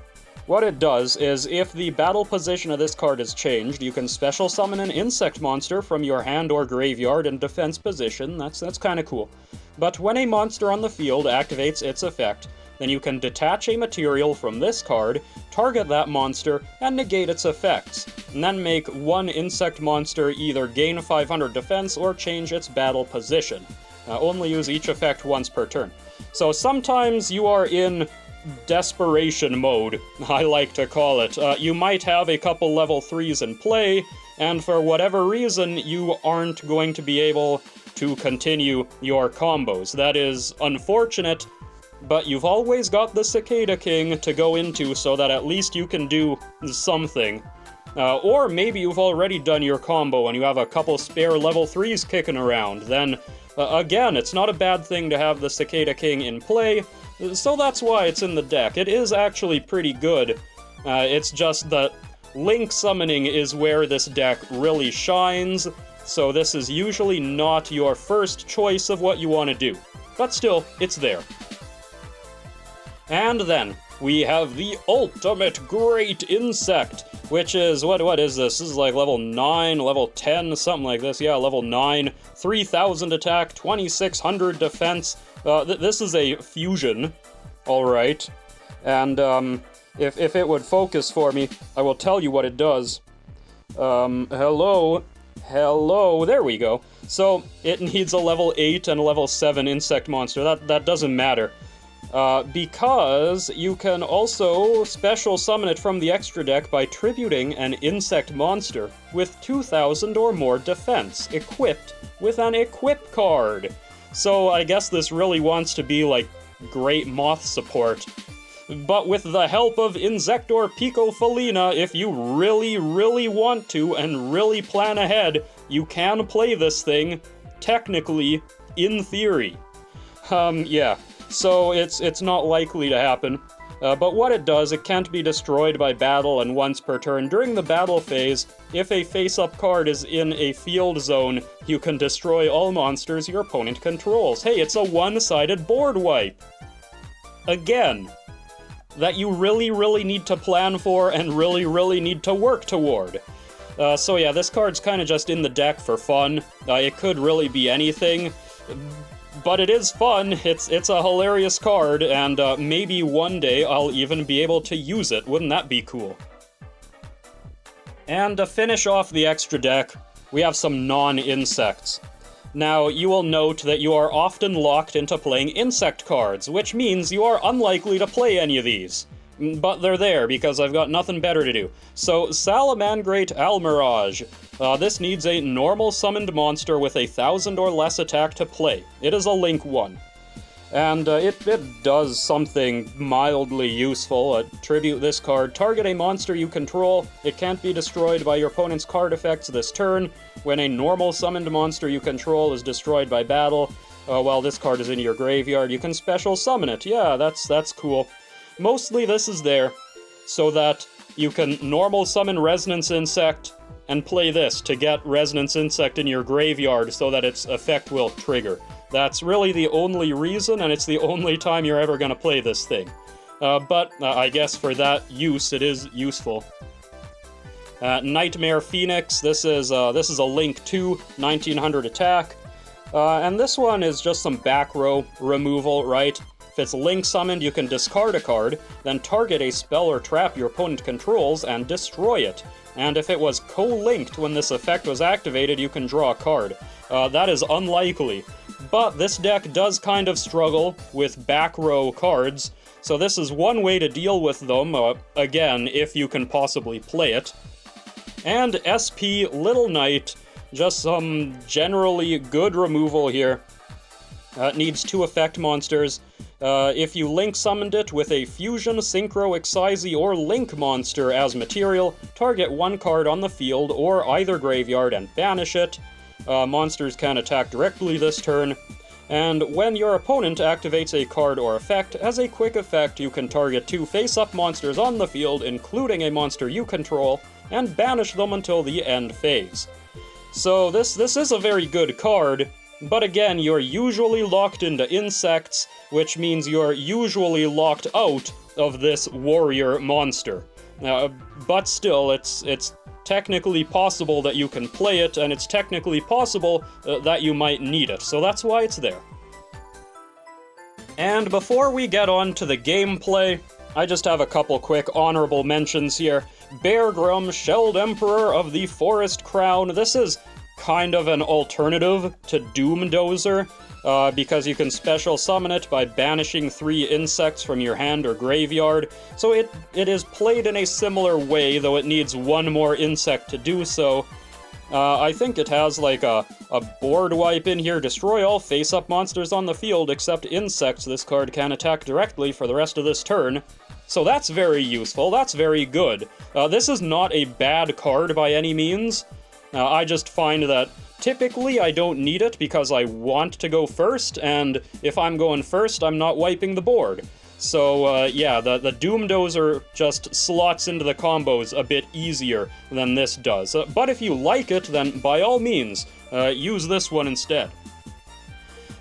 A: What it does is, if the battle position of this card is changed, you can special summon an insect monster from your hand or graveyard in defense position. That's kind of cool. But when a monster on the field activates its effect, then you can detach a material from this card, target that monster, and negate its effects, and then make one insect monster either gain 500 defense or change its battle position. Only use each effect once per turn. So sometimes you are in desperation mode, I like to call it. You might have a couple level 3s in play, and for whatever reason, you aren't going to be able to continue your combos. That is unfortunate, but you've always got the Cicada King to go into so that at least you can do something. Or maybe you've already done your combo and you have a couple spare level 3s kicking around. Then, again, it's not a bad thing to have the Cicada King in play, so that's why it's in the deck. It is actually pretty good. It's just that Link Summoning is where this deck really shines, so this is usually not your first choice of what you want to do. But still, it's there. And then, we have the Ultimate Great Insect, which is, what is this? This is like level 9, level 10, something like this. Yeah, level 9, 3000 attack, 2600 defense. This is a fusion, alright. And, if it would focus for me, I will tell you what it does. Hello, there we go. So, it needs a level 8 and a level 7 insect monster. That doesn't matter. Because you can also special summon it from the extra deck by tributing an insect monster with 2000 or more defense, equipped with an equip card. So I guess this really wants to be like Great Moth support. But with the help of Insector Pico Felina, if you really, really want to and really plan ahead, you can play this thing, technically, in theory. Yeah. So it's not likely to happen. But what it does, it can't be destroyed by battle and once per turn. During the battle phase, if a face-up card is in a field zone, you can destroy all monsters your opponent controls. Hey, it's a one-sided board wipe! Again, that you really, really need to plan for and really, really need to work toward. So yeah, this card's kind of just in the deck for fun. It could really be anything. But it is fun, it's a hilarious card, and maybe one day I'll even be able to use it. Wouldn't that be cool? And to finish off the extra deck, we have some non-insects. Now, you will note that you are often locked into playing insect cards, which means you are unlikely to play any of these. But they're there, because I've got nothing better to do. So, Salamangrate Almirage. This needs a normal summoned monster with 1000 or less attack to play. It is a Link 1. And it does something mildly useful. Tribute this card. Target a monster you control. It can't be destroyed by your opponent's card effects this turn. When a normal summoned monster you control is destroyed by battle, while this card is in your graveyard, you can special summon it. Yeah, that's cool. Mostly this is there so that you can normal summon Resonance Insect and play this to get Resonance Insect in your graveyard so that its effect will trigger. That's really the only reason, and it's the only time you're ever going to play this thing. But I guess for that use, it is useful. Nightmare Phoenix, this is a Link 2, 1900 attack. And this one is just some back row removal, right? If it's Link summoned, you can discard a card, then target a spell or trap your opponent controls and destroy it. And if it was co-linked when this effect was activated, you can draw a card. That is unlikely. But this deck does kind of struggle with back row cards, so this is one way to deal with them, again, if you can possibly play it. And SP Little Knight, just some generally good removal here. It needs 2 effect monsters. If you Link summoned it with a Fusion, Synchro, Excise, or Link monster as material, target 1 card on the field or either graveyard and banish it. Monsters can attack directly this turn. And when your opponent activates a card or effect, as a quick effect, you can target 2 face-up monsters on the field, including a monster you control, and banish them until the end phase. So this is a very good card, but again, you're usually locked into insects, which means you're usually locked out of this warrior monster. But still, it's technically possible that you can play it, and it's technically possible that you might need it, so that's why it's there. And before we get on to the gameplay, I just have a couple quick honorable mentions here. Bear Grum, Shelled Emperor of the Forest Crown. This is kind of an alternative to Doomdozer, because you can special summon it by banishing 3 insects from your hand or graveyard. So it is played in a similar way, though it needs 1 more insect to do so. I think it has like a board wipe in here. Destroy all face-up monsters on the field except insects. This card can attack directly for the rest of this turn. So that's very useful, that's very good. This is not a bad card by any means. I just find that typically I don't need it because I want to go first, and if I'm going first, I'm not wiping the board. So yeah, the Doomdozer just slots into the combos a bit easier than this does. But if you like it, then by all means, use this one instead.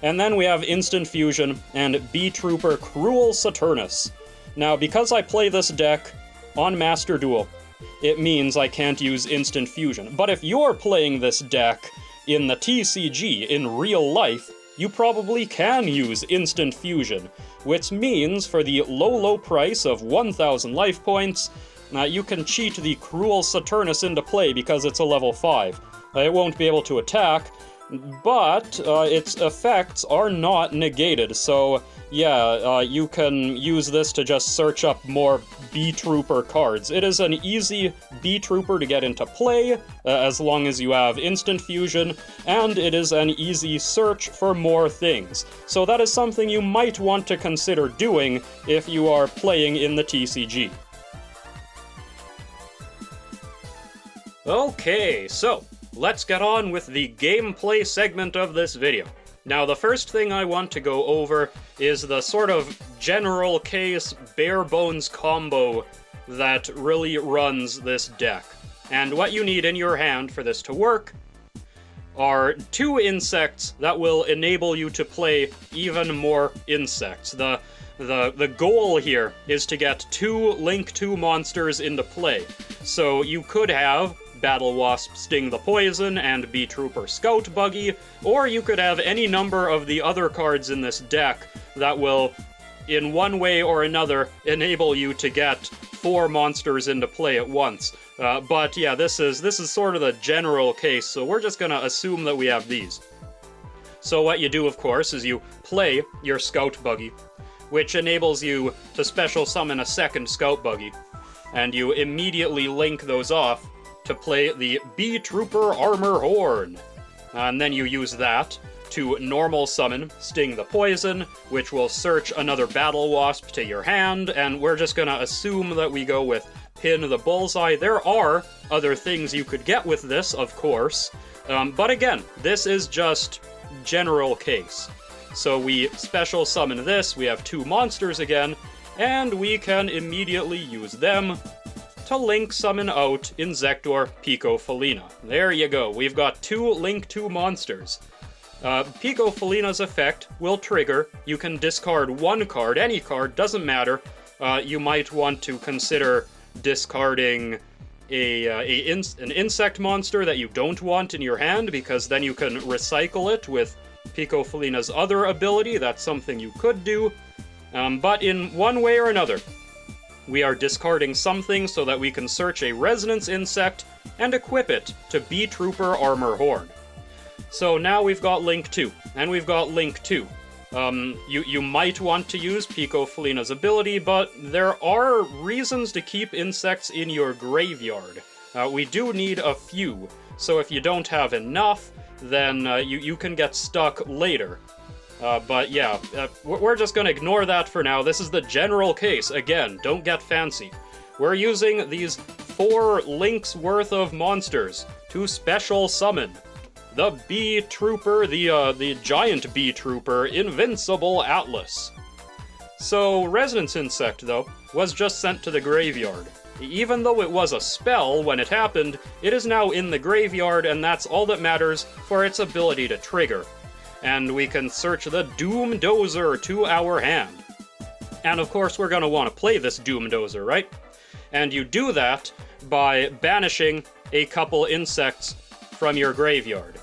A: And then we have Instant Fusion and Beetrooper Cruel Saturnus. Now, because I play this deck on Master Duel, it means I can't use Instant Fusion. But if you're playing this deck in the TCG, in real life, you probably can use Instant Fusion, which means for the low price of 1,000 life points, you can cheat the Cruel Saturnus into play because it's a level 5. It won't be able to attack, but its effects are not negated, so yeah, you can use this to just search up more Beetrooper cards. It is an easy Beetrooper to get into play, as long as you have Instant Fusion, and it is an easy search for more things. So that is something you might want to consider doing if you are playing in the TCG. Okay, so let's get on with the gameplay segment of this video. Now, the first thing I want to go over is the sort of general case, bare-bones combo that really runs this deck. And what you need in your hand for this to work are 2 insects that will enable you to play even more insects. The goal here is to get 2 Link 2 monsters into play. So you could have Battlewasp Sting the Poison and Beetrooper Scout Buggy, or you could have any number of the other cards in this deck that will, in one way or another, enable you to get 4 monsters into play at once. But yeah, this is sort of the general case, so we're just gonna assume that we have these. So what you do, of course, is you play your Scout Buggy, which enables you to special summon a second Scout Buggy, and you immediately link those off to play the Beetrooper Armor Horn. And then you use that to normal summon Sting the Poison, which will search another Battlewasp to your hand, and we're just gonna assume that we go with Pin the Bullseye. There are other things you could get with this, of course, but again, this is just general case. So we special summon this, we have 2 monsters again, and we can immediately use them to Link summon out Inzektor Pico Felina. There you go, we've got 2 Link 2 monsters. Pico Felina's effect will trigger. You can discard 1 card, any card, doesn't matter. You might want to consider discarding an insect monster that you don't want in your hand, because then you can recycle it with Pico Felina's other ability. That's something you could do. But in one way or another, we are discarding something so that we can search a Resonance Insect and equip it to Beetrooper Armor Horn. So now we've got Link 2, and we've got Link 2. You might want to use Pico Felina's ability, but there are reasons to keep insects in your graveyard. We do need a few, so if you don't have enough, then you can get stuck later. But yeah, we're just gonna ignore that for now. This is the general case. Again, don't get fancy. We're using these 4 links worth of monsters to special summon the Beetrooper, the giant Beetrooper, Invincible Atlas. So, Resonance Insect, though, was just sent to the graveyard. Even though it was a spell when it happened, it is now in the graveyard, and that's all that matters for its ability to trigger. And we can search the Doom Dozer to our hand. And of course we're going to want to play this Doom Dozer, right? And you do that by banishing a couple insects from your graveyard.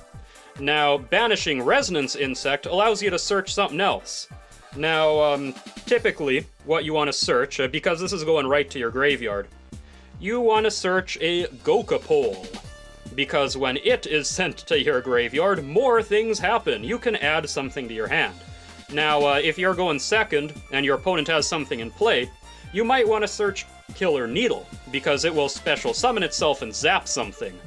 A: Now, banishing Resonance Insect allows you to search something else. Now, typically, what you want to search, because this is going right to your graveyard, you want to search a Gokapole. Because when it is sent to your graveyard, more things happen. You can add something to your hand. Now, if you're going second, and your opponent has something in play, you might want to search Killer Needle, because it will special summon itself and zap something.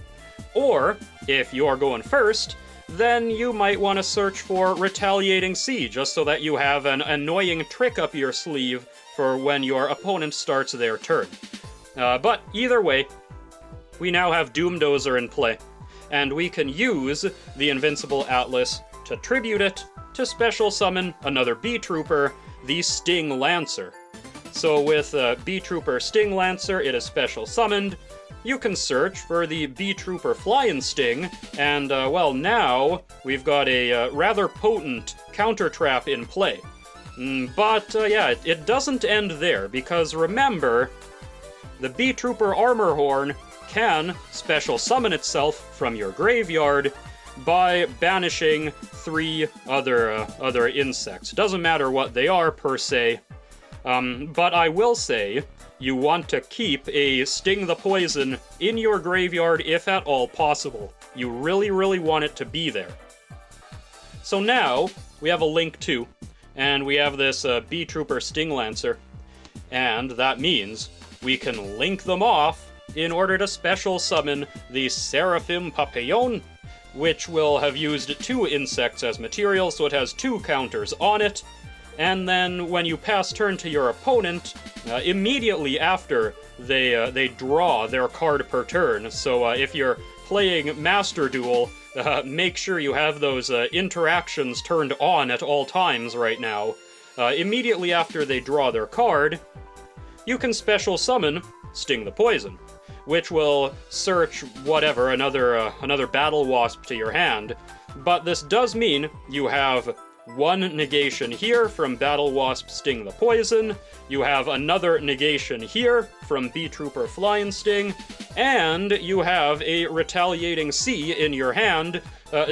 A: Or, if you're going first, then you might want to search for Retaliating Sea, just so that you have an annoying trick up your sleeve for when your opponent starts their turn. But either way, we now have Doom Dozer in play, and we can use the Invincible Atlas to tribute it to special summon another Beetrooper, the Sting Lancer. So with Beetrooper Sting Lancer, it is special summoned. You can search for the Beetrooper Flying Sting, and, well, now we've got a rather potent counter trap in play. But, yeah, it doesn't end there, because remember, the Beetrooper Armor Horn can special summon itself from your graveyard by banishing 3 other insects. Doesn't matter what they are, per se. But I will say, you want to keep a Sting the Poison in your graveyard if at all possible. You really, really want it to be there. So now, we have a Link 2, and we have this Beetrooper Sting Lancer, and that means we can link them off in order to special summon the Seraphim Papillon, which will have used 2 insects as material, so it has 2 counters on it. And then when you pass turn to your opponent, immediately after they draw their card per turn. So if you're playing Master Duel, make sure you have those interactions turned on at all times right now. Immediately after they draw their card, you can special summon Sting the Poison, which will search whatever, another Battlewasp to your hand. But this does mean you have 1 negation here from Battlewasp Sting the Poison, you have another negation here from Beetrooper Flying Sting, and you have a Retaliating Sea in your hand,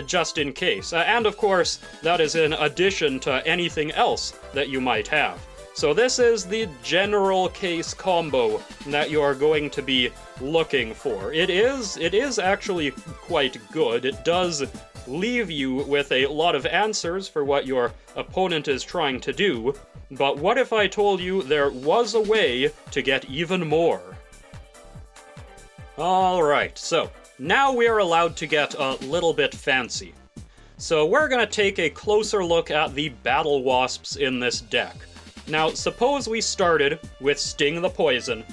A: just in case. And of course, that is in addition to anything else that you might have. So this is the general case combo that you're going to be looking for. It is actually quite good. It does leave you with a lot of answers for what your opponent is trying to do, but what if I told you there was a way to get even more? Alright, so now we are allowed to get a little bit fancy. So we're gonna take a closer look at the Battlewasps in this deck. Now, suppose we started with Sting the Poison,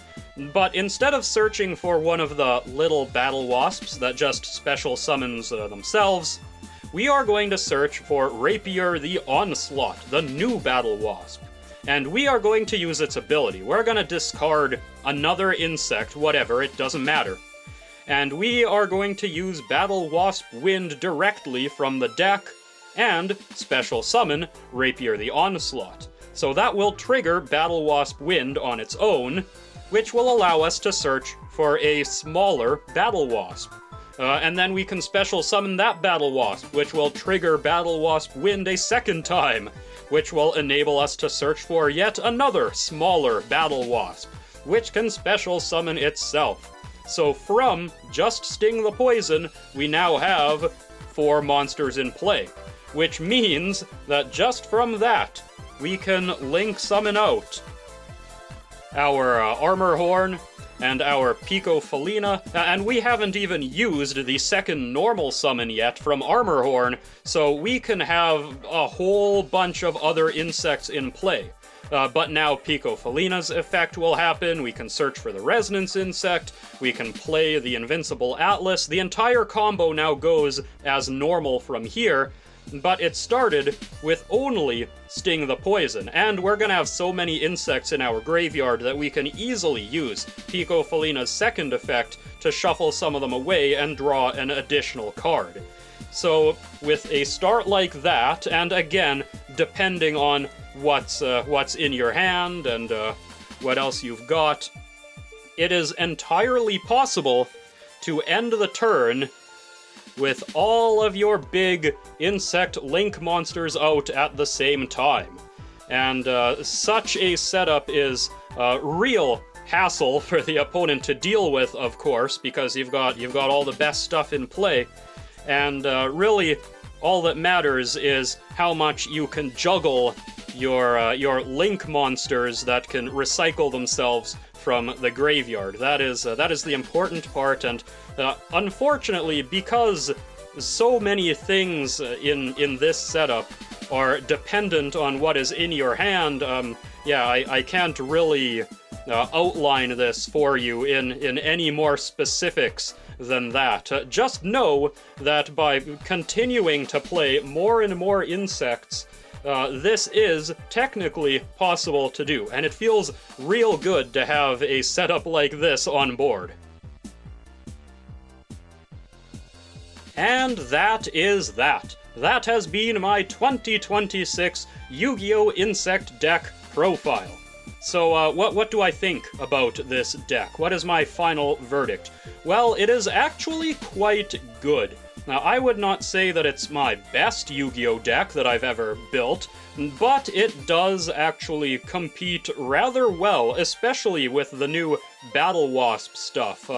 A: but instead of searching for one of the little Battlewasps that just special summons themselves, we are going to search for Rapier the Onslaught, the new Battlewasp. And we are going to use its ability. We're going to discard another insect, whatever, it doesn't matter. And we are going to use Battlewasp Wind directly from the deck, and special summon Rapier the Onslaught. So that will trigger Battlewasp Wind on its own, which will allow us to search for a smaller Battlewasp. And then we can special summon that Battlewasp, which will trigger Battlewasp Wind a second time, which will enable us to search for yet another smaller Battlewasp, which can special summon itself. So from just Sting the Poison, we now have 4 monsters in play, which means that just from that, we can link summon out our Armor Horn, and our Picofelina, and we haven't even used the second normal summon yet from Armorhorn, so we can have a whole bunch of other insects in play. But now Picofelina's effect will happen, we can search for the Resonance Insect, we can play the Invincible Atlas. The entire combo now goes as normal from here, but it started with only Sting the Poison, and we're gonna have so many insects in our graveyard that we can easily use Picofelina's second effect to shuffle some of them away and draw an additional card. So, with a start like that, and again, depending on what's in your hand and what else you've got, it is entirely possible to end the turn with all of your big insect link monsters out at the same time. And such a setup is real hassle for the opponent to deal with, of course, because you've got all the best stuff in play, and really all that matters is how much you can juggle your link monsters that can recycle themselves from the graveyard. That is the important part, and unfortunately, because so many things in this setup are dependent on what is in your hand, I can't really outline this for you in any more specifics than that. Just know that by continuing to play more and more insects, this is technically possible to do, and it feels real good to have a setup like this on board. And that is that. That has been my 2026 Yu-Gi-Oh! Insect deck profile. So, what do I think about this deck? What is my final verdict? Well, it is actually quite good. Now, I would not say that it's my best Yu-Gi-Oh! Deck that I've ever built, but it does actually compete rather well, especially with the new Battlewasp stuff.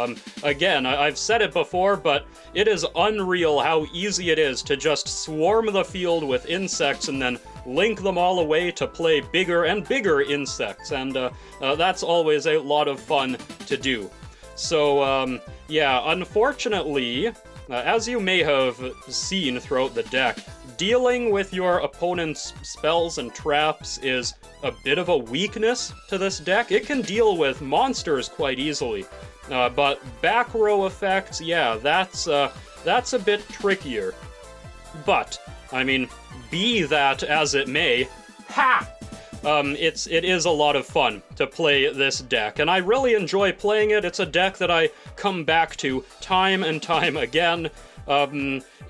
A: Again, I've said it before, but it is unreal how easy it is to just swarm the field with insects and then link them all away to play bigger and bigger insects, and that's always a lot of fun to do. So, yeah, unfortunately, as you may have seen throughout the deck, dealing with your opponent's spells and traps is a bit of a weakness to this deck. It can deal with monsters quite easily, but back row effects, yeah, that's a bit trickier. But, I mean, be that as it may, it is a lot of fun to play this deck, and I really enjoy playing it. It's a deck that I come back to time and time again,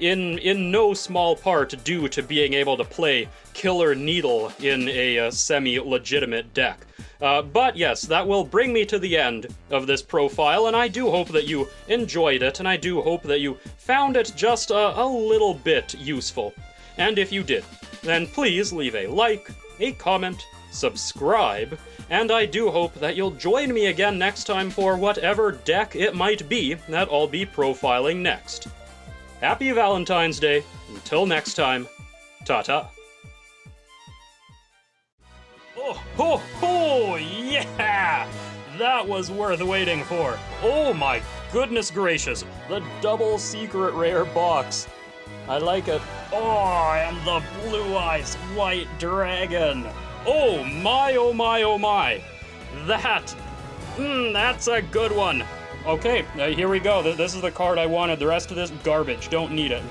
A: in no small part due to being able to play Killer Needle in a semi-legitimate deck. But yes, that will bring me to the end of this profile, and I do hope that you enjoyed it, and I do hope that you found it just a little bit useful. And if you did, then please leave a like, a comment, subscribe, and I do hope that you'll join me again next time for whatever deck it might be that I'll be profiling next. Happy Valentine's Day. Until next time, ta-ta. Oh, yeah! That was worth waiting for. Oh my goodness gracious, the double secret rare box. I like it. Oh, and the Blue Eyes White Dragon. Oh my, oh my, oh my. That's a good one. Okay, here we go. This is the card I wanted. The rest of this, garbage. Don't need it.